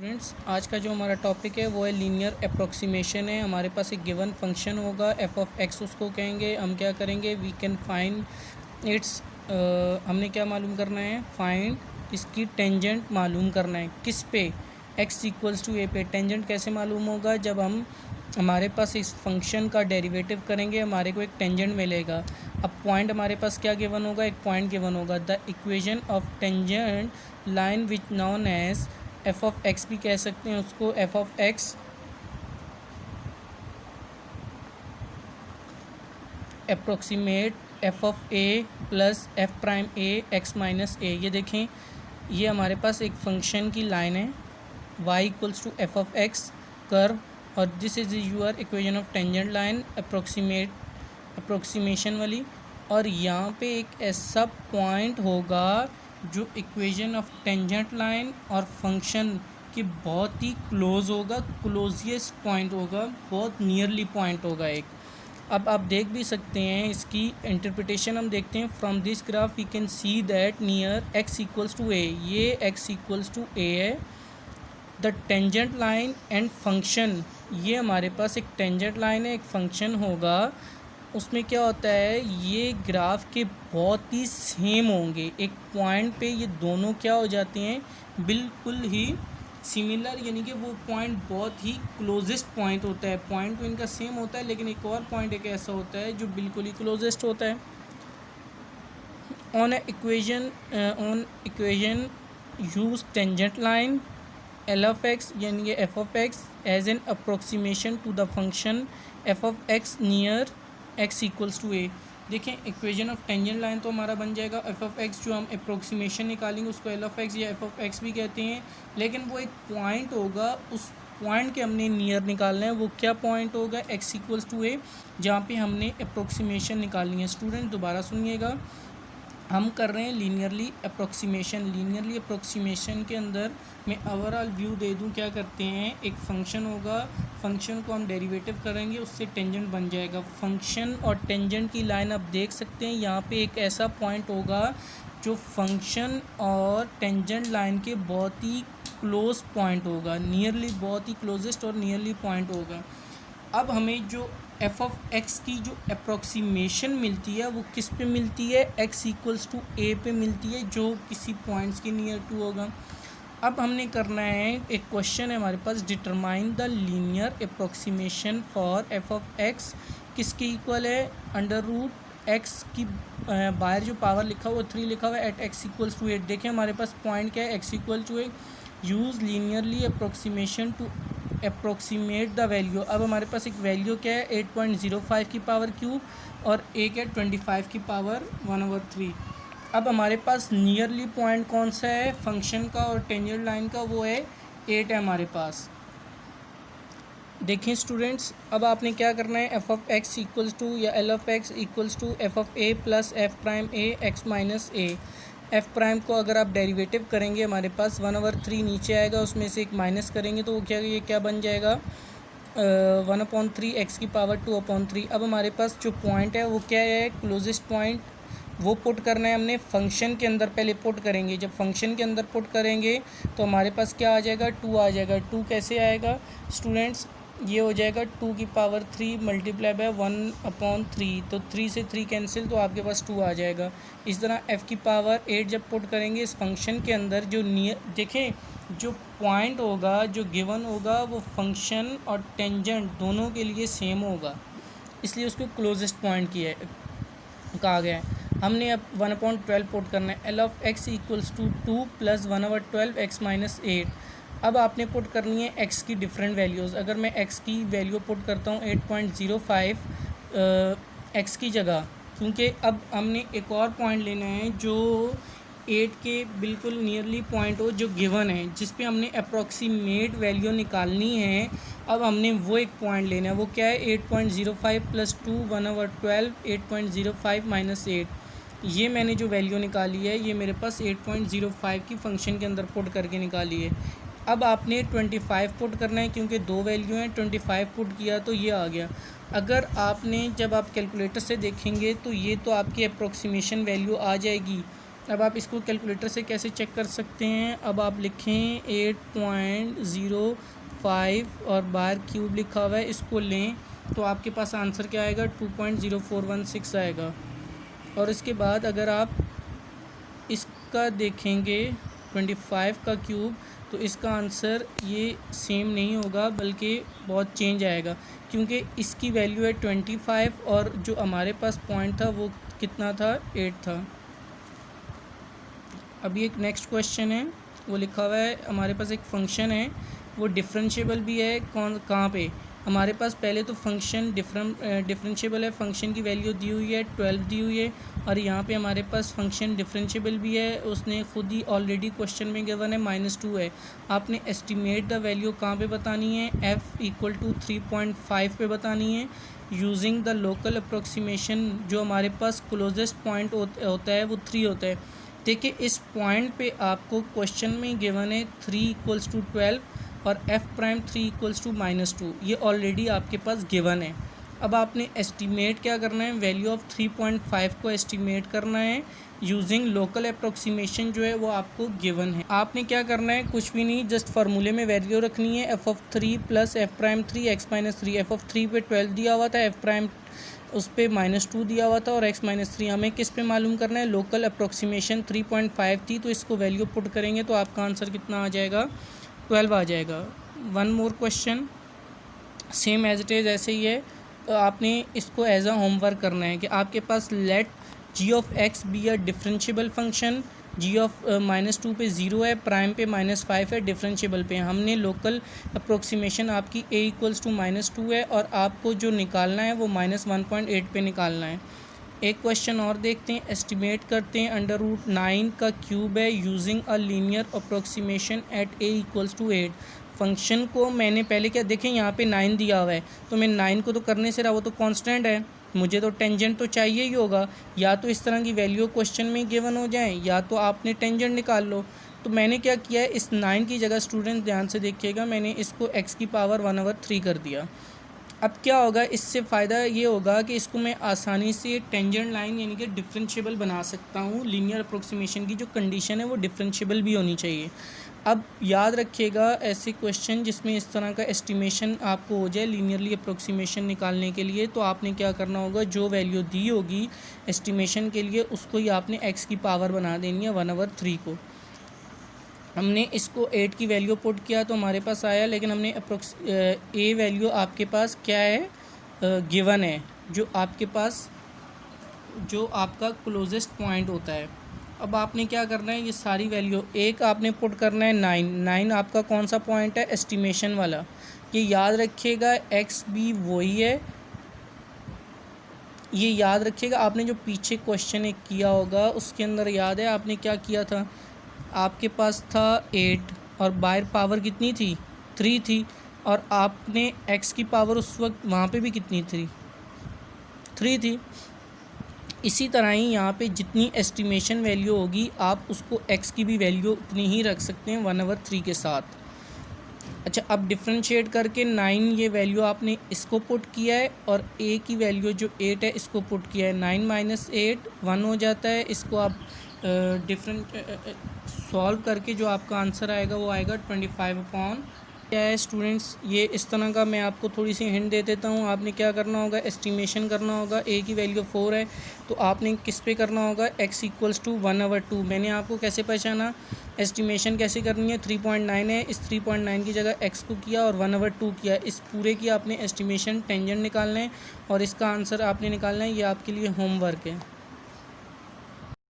Students, आज का जो हमारा टॉपिक है वो है लीनियर अप्रोक्सीमेशन है। हमारे पास एक गिवन फंक्शन होगा एफ ऑफ एक्स, उसको कहेंगे। हम क्या करेंगे, वी कैन फाइंड इट्स हमने क्या मालूम करना है, फाइंड इसकी टेंजेंट मालूम करना है। किस पे, एक्स इक्वल्स टू ए पे। टेंजेंट कैसे मालूम होगा, जब हम हमारे पास इस फंक्शन का डेरिवेटिव करेंगे हमारे को एक टेंजेंट मिलेगा। अब पॉइंट हमारे पास क्या गिवन होगा, एक पॉइंट गिवन होगा। The equation of tangent line which known as f of x भी कह सकते हैं उसको। F of x approximate f of a plus f prime a x minus a. ये देखें, ये हमारे पास एक फंक्शन की लाइन है y equals to f of x curve, और this is your equation of tangent line approximation वाली। और यहाँ पे एक ऐसा पॉइंट होगा जो इक्वेशन ऑफ टेंजेंट लाइन और फंक्शन की बहुत ही क्लोज होगा, क्लोजिएस्ट पॉइंट होगा, बहुत नियरली पॉइंट होगा एक। अब आप देख भी सकते हैं इसकी इंटरप्रिटेशन हम देखते हैं। From this graph we can see that near x equals to a, ये एक्स इक्वल्स टू ए है। The tangent line and function, ये हमारे पास एक टेंजेंट लाइन है, एक फंक्शन होगा। उसमें क्या होता है, ये ग्राफ के बहुत ही सेम होंगे। एक पॉइंट पे ये दोनों क्या हो जाते हैं, बिल्कुल ही सिमिलर, यानी कि वो पॉइंट बहुत ही क्लोजेस्ट पॉइंट होता है। पॉइंट तो इनका सेम होता है, लेकिन एक और पॉइंट एक ऐसा होता है जो बिल्कुल ही क्लोजेस्ट होता है। On equation use tangent line L of x, यानी कि f of x as an approximation to the function f of x near x equals to a. देखें, इक्वेशन ऑफ टेंजेंट लाइन तो हमारा बन जाएगा एफ ऑफ एक्स, जो हम approximation निकालेंगे उसको एल ऑफ एक्स या एफ ऑफ एक्स भी कहते हैं। लेकिन वो एक पॉइंट होगा, उस पॉइंट के हमने नियर निकालना है। वो क्या पॉइंट होगा, एक्स इक्वल्स टू ए, जहाँ पे हमने अप्रोक्सीमेशन निकालनी है। स्टूडेंट दोबारा सुनिएगा, हम कर रहे हैं लीनियरली अप्रोक्सीमेशन। लीनियरली अप्रोक्सीमेशन के अंदर मैं ओवरऑल व्यू दे दूं, क्या करते हैं, एक फंक्शन होगा, फंक्शन को हम डेरिवेटिव करेंगे, उससे टेंजेंट बन जाएगा। फंक्शन और टेंजेंट की लाइन आप देख सकते हैं, यहाँ पे एक ऐसा पॉइंट होगा जो फंक्शन और टेंजेंट लाइन के बहुत ही क्लोज पॉइंट होगा, नियरली, बहुत ही क्लोजेस्ट और नियरली पॉइंट होगा। अब हमें जो एफ ऑफ एक्स की जो अप्रोक्सीमेशन मिलती है वो किस पे मिलती है, एक्स इक्वल्स टू ए पे मिलती है, जो किसी पॉइंट्स के नियर टू होगा। अब हमने करना है, एक क्वेश्चन है हमारे पास, determine the linear approximation for f of x किसके इक्वल है, अंडर रूट एक्स की बाहर जो पावर लिखा हुआ 3 लिखा हुआ है एट एक्स इक्वल्स टू 8। देखें हमारे पास पॉइंट क्या है, x equal to 8। Use linearly approximation to approximate the value. अब हमारे पास एक वैल्यू क्या है, 8.05 की पावर क्यूब, और एक है 25 की पावर 1/3। अब हमारे पास नियरली पॉइंट कौन सा है, फंक्शन का और टेंजेंट लाइन का, वो है 8 है हमारे पास। देखें स्टूडेंट्स, अब आपने क्या करना है, f of x equals to या L of x equals to f of a plus f prime a x minus a. F prime को अगर आप डेरिवेटिव करेंगे हमारे पास 1/3 नीचे आएगा, उसमें से एक माइनस करेंगे तो वो क्या, ये क्या बन जाएगा, 1/3 एक्स की पावर 2/3। अब हमारे पास जो पॉइंट है वो क्या है, क्लोजेस्ट पॉइंट, वो पुट करना है हमने फंक्शन के अंदर। पहले पुट करेंगे, जब फंक्शन के अंदर पुट करेंगे तो हमारे पास क्या आ जाएगा, 2 आ जाएगा। 2 कैसे आएगा स्टूडेंट्स, ये हो जाएगा 2 की पावर 3 मल्टीप्लाई बाय 1/3, तो 3 से 3 कैंसिल, तो आपके पास 2 आ जाएगा। इस तरह f की पावर 8 जब पुट करेंगे इस फंक्शन के अंदर, जो नियर, देखें जो पॉइंट होगा जो गिवन होगा वो फंक्शन और टेंजेंट दोनों के लिए सेम होगा, इसलिए उसको क्लोजेस्ट पॉइंट किया है, कहा गया है। हमने अब 1/12 पुट करना है। L of x equals to 2 plus 1/12 x minus 8। अब आपने पुट करनी है x की डिफरेंट वैल्यूज़। अगर मैं x की वैल्यू पुट करता हूँ 8.05 x की जगह, क्योंकि अब हमने एक और पॉइंट लेना है जो 8 के बिल्कुल नियरली पॉइंट हो, जो गिवन है, जिस पे हमने अप्रॉक्सीमेट वैल्यू निकालनी है। अब हमने वो एक पॉइंट लेना है, वो क्या है, 8.05 प्लस 2 1/12 8.05 माइनस 8। ये मैंने जो वैल्यू निकाली है ये मेरे पास 8.05 की फंक्शन के अंदर पुट करके निकाली है। अब आपने 25 पुट करना है, क्योंकि 2 वैल्यू हैं, 25 पुट किया तो ये आ गया। अगर आपने, जब आप कैलकुलेटर से देखेंगे तो ये तो आपकी अप्रोक्सीमेशन वैल्यू आ जाएगी, अब आप इसको कैलकुलेटर से कैसे चेक कर सकते हैं, अब आप लिखें 8.05 और बार क्यूब लिखा हुआ है, इसको लें तो आपके पास आंसर क्या आएगा, 2.0416 आएगा। और इसके बाद अगर आप इसका देखेंगे 25 का क्यूब, तो इसका आंसर ये सेम नहीं होगा बल्कि बहुत चेंज आएगा, क्योंकि इसकी वैल्यू है 25 और जो हमारे पास पॉइंट था वो कितना था, 8 था। अभी एक नेक्स्ट क्वेश्चन है, वो लिखा हुआ है हमारे पास एक फंक्शन है, वो डिफरेंशिएबल भी है, कहाँ पे, हमारे पास पहले तो फंक्शन डिफरेंशिएबल है, फंक्शन की वैल्यू दी हुई है 12 दी हुई है, और यहाँ पे हमारे पास फंक्शन डिफरेंशिएबल भी है, उसने खुद ही ऑलरेडी क्वेश्चन में गिवन है -2 है। आपने एस्टिमेट द वैल्यू कहाँ पे बतानी है, f = 3.5 पे बतानी है, यूजिंग द लोकल अप्रोक्सीमेशन। जो हमारे पास क्लोजेस्ट पॉइंट होता है वो 3 होता है। देखिए इस पॉइंट पे आपको क्वेश्चन में गिवन है 3 = 12 और f' 3 = -2, ये ऑलरेडी आपके पास गिवन है। अब आपने एस्टीमेट क्या करना है, वैल्यू ऑफ 3.5 को एस्टीमेट करना है यूजिंग लोकल अप्रोक्सीमेशन, जो है वो आपको गिवन है। आपने क्या करना है, कुछ भी नहीं, जस्ट फार्मूले में वैल्यू रखनी है, f(3) + f'3 x - 3। f(3) पे 12 दिया हुआ था, f' उस पर -2 दिया हुआ था, और x - 3 हमें किस पे मालूम करना है, लोकल अप्रोक्सीमेशन 3.5 थी, तो इसको वैल्यू पुट करेंगे तो आपका आंसर कितना आ जाएगा, 12 आ जाएगा। One more question same as it is ऐसे ही है, तो आपने इसको एज अ होमवर्क करना है कि आपके पास let g(x) be a differentiable function, g(-2) पे 0 है, प्राइम पे -5 है, डिफरेंशिएबल पे हमने लोकल अप्रोक्सीमेशन आपकी a = -2 है, और आपको जो निकालना है वो -1.8 पे निकालना है। एक क्वेश्चन और देखते हैं, एस्टिमेट करते हैं, √9 का क्यूब है using a linear approximation at a = 8। Function को मैंने पहले क्या देखें, यहाँ पे 9 दिया हुआ है, तो मैं 9 को तो करने से रहा, वो तो कांस्टेंट है, मुझे तो टेंजेंट तो चाहिए ही होगा, या तो इस तरह की वैल्यू क्वेश्चन में गिवन हो जाए या तो आपने टेंजेंट निकाल लो। तो मैंने क्या किया है, इस 9 की जगह स्टूडेंट ध्यान से देखिएगा, मैंने इसको x की पावर 1/3 कर दिया। अब क्या होगा, इससे फ़ायदा ये होगा कि इसको मैं आसानी से टेंजेंट लाइन यानी कि डिफरेंशिएबल बना सकता हूँ। लीनियर अप्रोक्सीमेशन की जो कंडीशन है वो डिफरेंशिएबल भी होनी चाहिए। अब याद रखिएगा ऐसे क्वेश्चन जिसमें इस तरह का एस्टिमेशन आपको हो जाए लीनियरली अप्रोक्सीमेशन निकालने के लिए, तो आपने क्या करना होगा, जो वैल्यू दी होगी एस्टिमेशन के लिए उसको ही आपने x की पावर बना देनी है 1/3 को। हमने इसको 8 की वैल्यू पुट किया तो हमारे पास आया, लेकिन हमने ए वैल्यू आपके पास क्या है, गिवन है, जो आपके पास जो आपका क्लोजेस्ट पॉइंट होता है। अब आपने क्या करना है, ये सारी वैल्यू एक आपने पुट करना है 9 आपका कौन सा पॉइंट है, एस्टिमेशन वाला। ये याद रखिएगा, एक्स भी वही है, ये याद रखिएगा। आपने जो पीछे क्वेश्चन एक किया होगा उसके अंदर याद है आपने क्या किया था, आपके पास था 8 और बाहर पावर कितनी थी, 3 थी, और आपने x की पावर उस वक्त वहाँ पे भी कितनी थी, 3 थी। इसी तरह ही यहाँ पे जितनी एस्टिमेशन वैल्यू होगी आप उसको x की भी वैल्यू उतनी ही रख सकते हैं 1/3 के साथ। अच्छा, अब डिफ्रेंशिएट करके 9 ये वैल्यू आपने इसको पुट किया है, और a की वैल्यू जो 8 है इसको पुट किया है, 9 - 8 1 हो जाता है। इसको आप सॉल्व करके जो आपका आंसर आएगा वो आएगा 25/। क्या है स्टूडेंट्स, ये इस तरह का मैं आपको थोड़ी सी हिंट दे देता हूँ। आपने क्या करना होगा, एस्टिमेशन करना होगा, a की वैल्यू 4 है तो आपने किस पे करना होगा, x = 1/2। मैंने आपको कैसे पहचाना, एस्टिमेशन कैसे करनी है, 3.9 है, इस 3.9 की जगह x को किया और 1/2 किया, इस पूरे की आपने एस्टिमेशन टेंजेंट निकालना है और इसका आंसर आपने निकालना है। ये आपके लिए होमवर्क है।